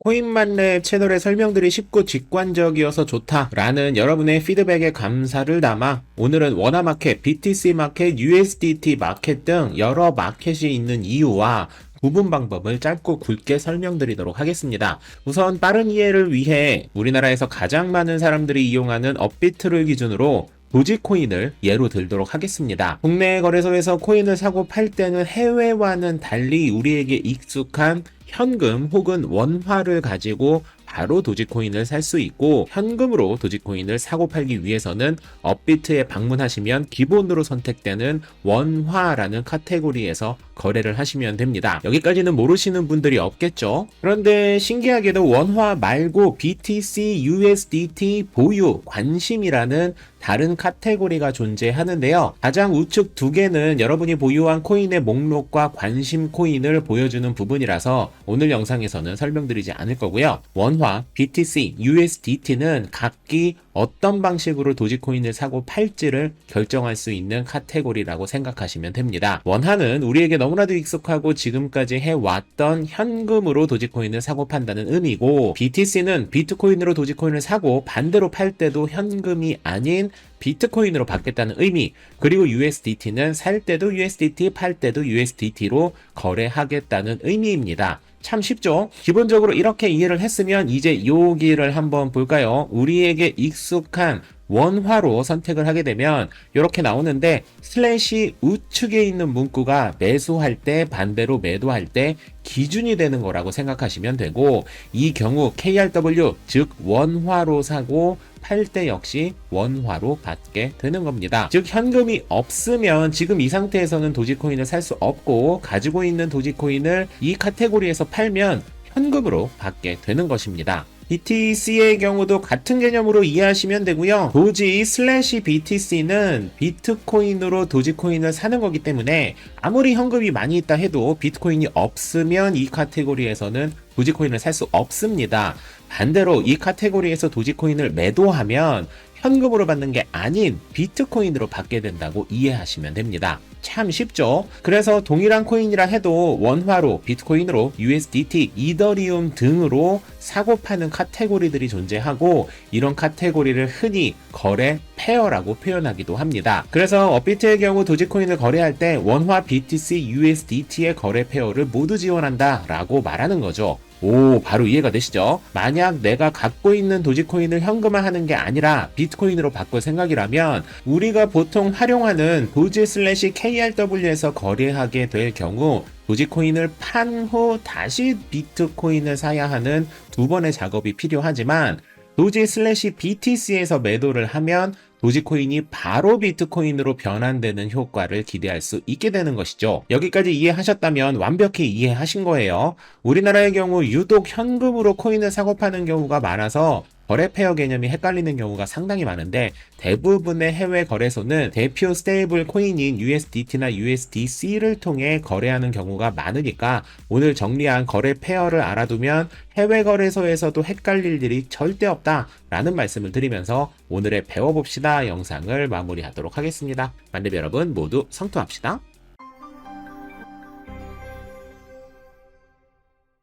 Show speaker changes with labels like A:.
A: 코인만렙 채널의 설명들이 쉽고 직관적이어서 좋다라는 여러분의 피드백에 감사를 담아 오늘은 원화마켓, BTC 마켓, USDT 마켓 등 여러 마켓이 있는 이유와 구분 방법을 짧고 굵게 설명드리도록 하겠습니다. 우선 빠른 이해를 위해 우리나라에서 가장 많은 사람들이 이용하는 업비트를 기준으로 도지코인을 예로 들도록 하겠습니다. 국내 거래소에서 코인을 사고 팔 때는 해외와는 달리 우리에게 익숙한 현금 혹은 원화를 가지고 바로 도지코인을 살 수 있고, 현금으로 도지코인을 사고 팔기 위해서는 업비트에 방문하시면 기본으로 선택되는 원화라는 카테고리에서 거래를 하시면 됩니다. 여기까지는 모르시는 분들이 없겠죠. 그런데 신기하게도 원화 말고 BTC, USDT, 보유, 관심이라는 다른 카테고리가 존재하는데요. 가장 우측 두 개는 여러분이 보유한 코인의 목록과 관심 코인을 보여주는 부분이라서 오늘 영상에서는 설명드리지 않을 거고요. 원화, BTC, USDT는 각기 어떤 방식으로 도지코인을 사고 팔지를 결정할 수 있는 카테고리라고 생각하시면 됩니다. 원화는 우리에게 너무나도 익숙하고 지금까지 해왔던 현금으로 도지코인을 사고 판다는 의미고, BTC는 비트코인으로 도지코인을 사고 반대로 팔 때도 현금이 아닌 비트코인으로 받겠다는 의미, 그리고 USDT는 살 때도 USDT, 팔 때도 USDT로 거래하겠다는 의미입니다. 참 쉽죠? 기본적으로 이렇게 이해를 했으면 이제 여기를 한번 볼까요? 우리에게 익숙한 원화로 선택을 하게 되면 이렇게 나오는데, 슬래시 우측에 있는 문구가 매수할 때, 반대로 매도할 때 기준이 되는 거라고 생각하시면 되고, 이 경우 KRW, 즉 원화로 사고 팔 때 역시 원화로 받게 되는 겁니다. 즉 현금이 없으면 지금 이 상태에서는 도지코인을 살 수 없고, 가지고 있는 도지코인을 이 카테고리에서 팔면 현금으로 받게 되는 것입니다. BTC의 경우도 같은 개념으로 이해하시면 되고요. 도지 슬래시 BTC는 비트코인으로 도지코인을 사는 거기 때문에 아무리 현금이 많이 있다 해도 비트코인이 없으면 이 카테고리에서는 도지코인을 살 수 없습니다. 반대로 이 카테고리에서 도지코인을 매도하면 현금으로 받는 게 아닌 비트코인으로 받게 된다고 이해하시면 됩니다. 참 쉽죠? 그래서 동일한 코인이라 해도 원화로, 비트코인으로, USDT, 이더리움 등으로 사고 파는 카테고리들이 존재하고, 이런 카테고리를 흔히 거래 페어라고 표현하기도 합니다. 그래서 업비트의 경우 도지코인을 거래할 때 원화, BTC, USDT의 거래 페어를 모두 지원한다 라고 말하는 거죠. 오, 바로 이해가 되시죠? 만약 내가 갖고 있는 도지코인을 현금화하는 게 아니라 비트코인으로 바꿀 생각이라면 우리가 보통 활용하는 도지 슬래시 KRW에서 거래하게 될 경우 도지코인을 판 후 다시 비트코인을 사야 하는 두 번의 작업이 필요하지만, 도지 슬래시 BTC에서 매도를 하면 도지코인이 바로 비트코인으로 변환되는 효과를 기대할 수 있게 되는 것이죠. 여기까지 이해하셨다면 완벽히 이해하신 거예요. 우리나라의 경우 유독 현금으로 코인을 사고 파는 경우가 많아서 거래 페어 개념이 헷갈리는 경우가 상당히 많은데, 대부분의 해외 거래소는 대표 스테이블 코인인 USDT나 USDC를 통해 거래하는 경우가 많으니까 오늘 정리한 거래 페어를 알아두면 해외 거래소에서도 헷갈릴 일이 절대 없다 라는 말씀을 드리면서 오늘의 배워봅시다 영상을 마무리하도록 하겠습니다. 만렙 여러분 모두 성투합시다.